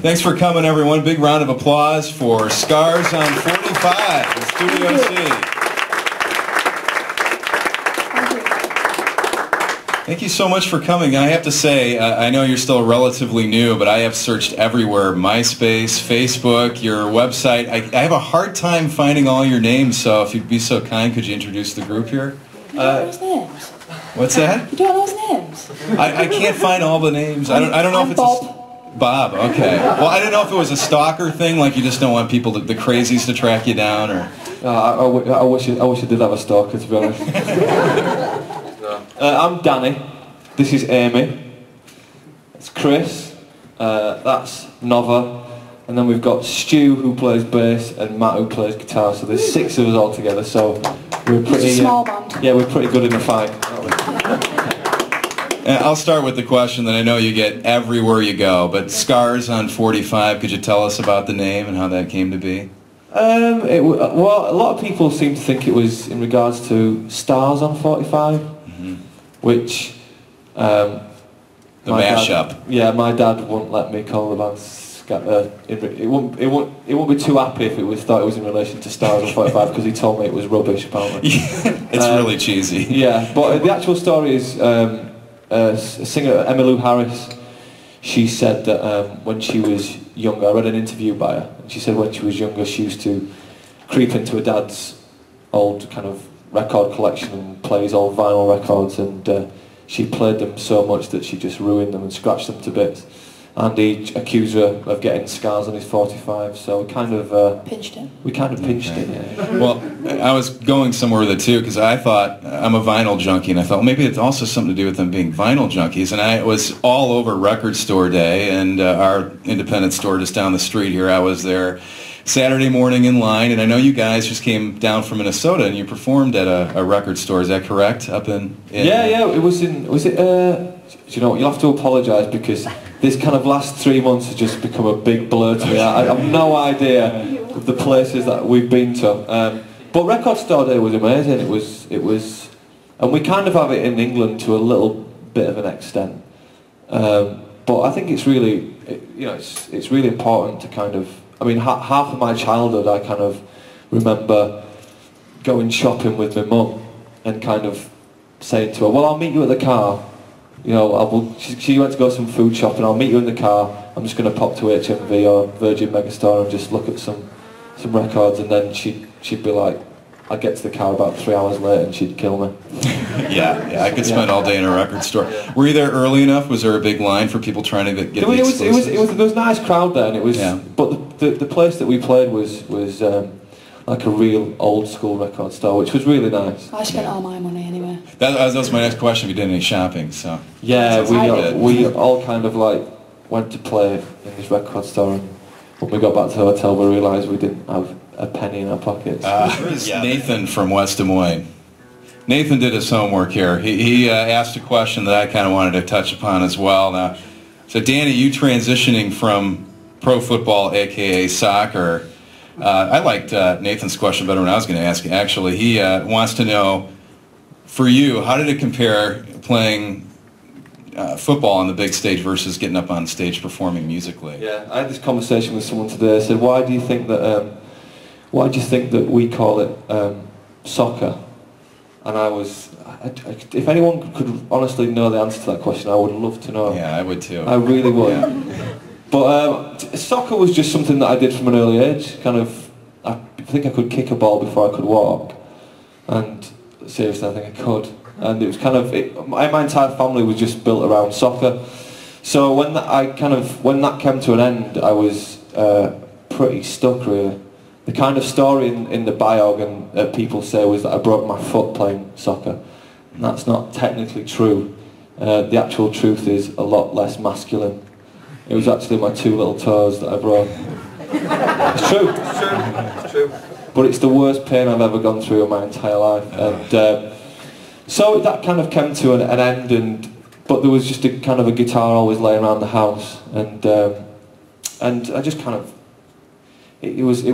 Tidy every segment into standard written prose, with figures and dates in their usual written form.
Thanks for coming, everyone. Big round of applause for Scars on 45 in Studio C. Thank you so much for coming. I have to say, I know you're still relatively new, but I have searched everywhere. MySpace, Facebook, your website. I have a hard time finding all your names, so if you'd be so kind, could you introduce the group here? You don't know his names? What's that? You don't know his names? I can't find all the names. I don't know if it's Bob. Bob, okay. Well, I didn't know if it was a stalker thing, like you just don't want people, the crazies, to track you down, or... I wish I did have a stalker, to be honest. I'm Danny. This is Amy. It's Chris. That's Nova. And then we've got Stu, who plays bass, and Matt, who plays guitar. So there's 6 of us all together. So we're pretty. It's a small band. Yeah, we're pretty good in the fight. I'll start with the question that I know you get everywhere you go. But Scars on 45. Could you tell us about the name and how that came to be? Well, a lot of people seem to think it was in regards to Stars on 45. Which the mashup. Yeah, my dad wouldn't let me call the band it won't be too happy if it thought it was in relation to Stars on 45 because he told me it was rubbish apparently. It's really cheesy. Yeah, but the actual story is singer Emmylou Harris. She said that when she was younger, I read an interview by her, and she said when she was younger she used to creep into her dad's old kind of record collection and play his old vinyl records, and she played them so much that she just ruined them and scratched them to bits. And he accused her of getting scars on his 45, so we kind of... pinched it. We kind of pinched it, yeah. Well, I was going somewhere with it too, because I thought, I'm a vinyl junkie, and I thought, well, maybe it's also something to do with them being vinyl junkies, and I was all over Record Store Day, and our independent store just down the street here, I was there Saturday morning in line, and I know you guys just came down from Minnesota and you performed at a record store, is that correct? Up in yeah, it was in, you know what, you'll have to apologise because this kind of last 3 months has just become a big blur to me. I have no idea of the places that we've been to. But Record Store Day was amazing, it was, and we kind of have it in England to a little bit of an extent. But I think it's really, it's really important to kind of, I mean, half of my childhood I kind of remember going shopping with my mum and kind of saying to her, well, I'll meet you at the car. You know, she went to go some food shopping, I'll meet you in the car, I'm just going to pop to HMV or Virgin Megastore and just look at some records, and then she'd be like, I'd get to the car about 3 hours later and she'd kill me. Yeah, I could spend all day in a record store. Were you there early enough? Was there a big line for people trying to get the exclusives? There was a nice crowd there, and it was. Yeah. But the place that we played was like a real old school record store, which was really nice. I spent all my money anyway. That was my next question. If you did any shopping, so yeah, we all kind of like went to play in this record store, and when we got back to the hotel, we realised we didn't have a penny in our pockets. Nathan from West Des Moines. Nathan did his homework here. He asked a question that I kind of wanted to touch upon as well. Now, so Danny, you transitioning from pro football, aka soccer. I liked Nathan's question better when I was going to ask it. Actually, he wants to know, for you, how did it compare playing football on the big stage versus getting up on stage performing musically? Yeah, I had this conversation with someone today. I said, why do you think that we call it soccer? And if anyone could honestly know the answer to that question, I would love to know. Yeah, I would too. I really would. Yeah. But soccer was just something that I did from an early age. Kind of, I think I could kick a ball before I could walk, and seriously, I think I could. And it was kind of, my entire family was just built around soccer. So when that came to an end, I was pretty stuck really. The kind of story in the biog and people say was that I broke my foot playing soccer. And that's not technically true. The actual truth is a lot less masculine. It was actually my 2 little toes that I broke. It's true. It's true. It's true. But it's the worst pain I've ever gone through in my entire life. And so that kind of came to an end. But there was just a kind of a guitar always laying around the house, and I just kind of. It was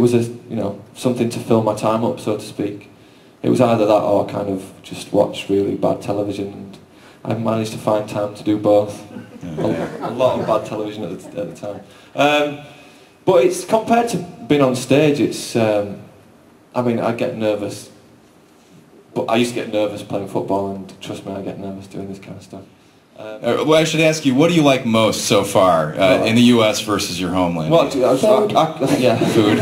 something to fill my time up, so to speak. It was either that or I kind of just watched really bad television, and I managed to find time to do both. A lot of bad television at the time. But it's compared to being on stage. It's I mean, I get nervous, but I used to get nervous playing football, and trust me, I get nervous doing this kind of stuff. Well, I should ask you, what do you like most so far in the U.S. versus your homeland? Well, yeah, Food.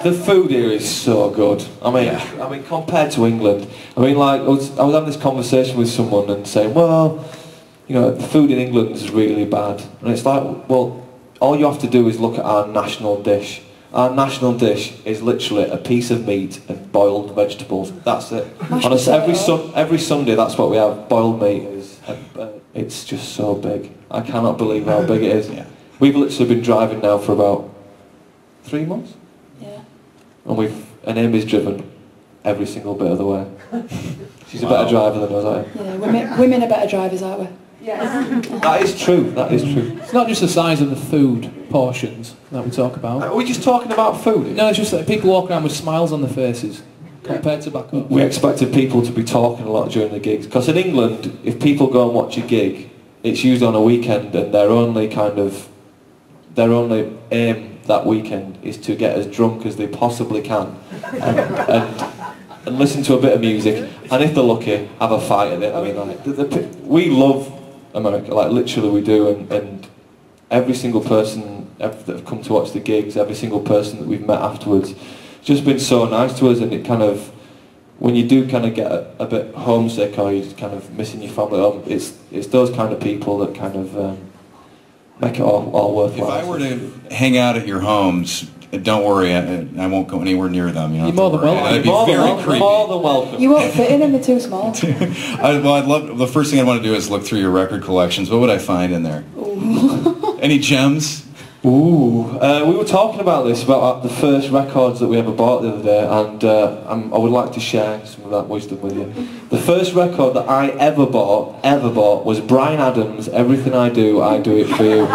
The food here is so good. I mean, compared to England, I mean, like I was having this conversation with someone and saying, well, you know, the food in England is really bad, and it's like, well, all you have to do is look at our national dish. Our national dish is literally a piece of meat and boiled vegetables. That's it. Honestly, every Sunday, that's what we have. Boiled meat. It's just so big. I cannot believe how big it is. Yeah. We've literally been driving now for about 3 months. Yeah. And Amy's driven every single bit of the way. She's a better driver than us, I am. Yeah, women are better drivers, aren't we? Yes. That is true. That is true. It's not just the size of the food portions that we talk about. Are we just talking about food? No, it's just that people walk around with smiles on their faces compared to back home. We expected people to be talking a lot during the gigs, because in England, if people go and watch a gig, it's usually on a weekend, and their only aim that weekend is to get as drunk as they possibly can, and listen to a bit of music, and if they're lucky, have a fight at it. I mean, like, we love America, like literally we do, and every single person that have come to watch the gigs, every single person that we've met afterwards, it's just been so nice to us. And it kind of, when you do kind of get a bit homesick, or you're kind of missing your family home, it's those kind of people that kind of make it all worthwhile. If I were to hang out at your homes, don't worry, I won't go anywhere near them. You know, you're more than welcome. That'd be very creepy. More than welcome. You won't fit in them, they're too small. I'd love. The first thing I'd want to do is look through your record collections. What would I find in there? Any gems? Ooh, we were talking about this, about the first records that we ever bought the other day, and I would like to share some of that wisdom with you. The first record that I ever bought, was Bryan Adams' Everything I Do It For You.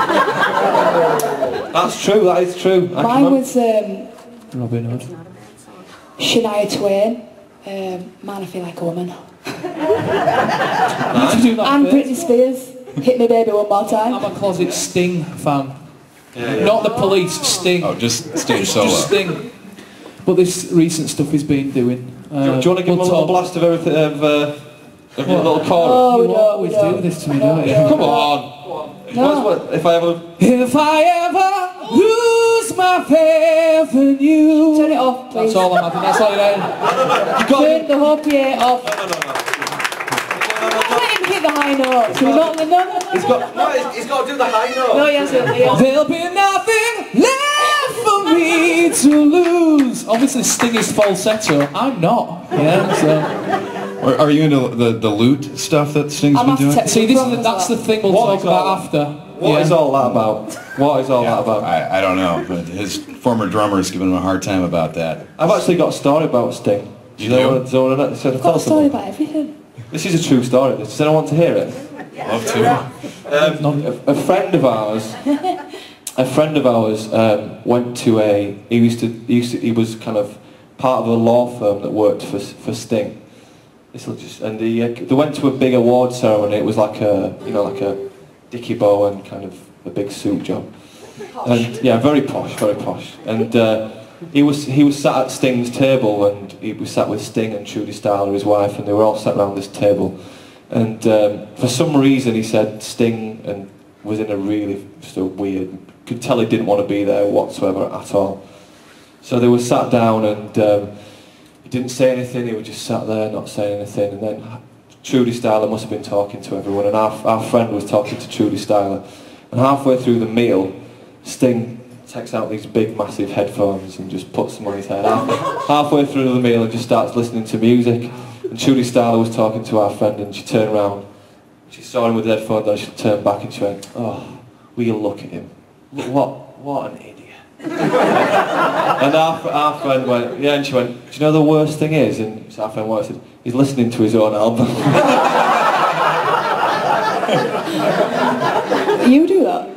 That's true, that is true. Mine was Robin Hood. Shania Twain, Man I Feel Like a Woman. And Britney Spears, Hit Me Baby One More Time. I'm a closet Sting fan. Not the Police, Sting. Oh, just Sting solo. Just Sting. But this recent stuff he's been doing. Do you want to give him a little blast of everything, of your little chorus? Oh, You always do this to me, don't you? Come on. No. If I ever lose my faith in you. Turn it off, please. That's all I'm having. That's all you're doing. Turn the whole PA off. Let him hit the high notes. No. He's got to do the high note. No, yes, yes. There'll be nothing left for me to lose. Obviously, Sting is falsetto. I'm not. Yeah. So. Are you into the lute stuff that Sting's been doing? See, that's the thing we'll talk about after. What is all that about? What is all that about? I don't know, but his former drummer is giving him a hard time about that. I've actually got a story about Sting. You do? I've got a story about everything. This is a true story. Does anyone want to hear it? Love to. A friend of ours went to he was kind of part of a law firm that worked for Sting. They went to a big award ceremony. It was like a Dickie Bowen kind of a big suit job, and yeah, very posh. And he was sat at Sting's table, and he was sat with Sting and Trudy Styler, his wife, and they were all sat around this table. And for some reason, he said Sting and was in a really just a weird. Could tell he didn't want to be there whatsoever at all. So they were sat down, and he didn't say anything. He was just sat there, not saying anything. And then Trudy Styler must have been talking to everyone, and our friend was talking to Trudy Styler. And halfway through the meal, Sting takes out these big, massive headphones and just puts them on his head. Halfway through the meal, and just starts listening to music. And Trudy Styler was talking to our friend, and she turned around. She saw him with the headphones, and she turned back and she went, "Oh, will you look at him? What an idiot." And our friend went, yeah, and she went, "Do you know the worst thing is?" And our friend went, said, "He's listening to his own album." You do that?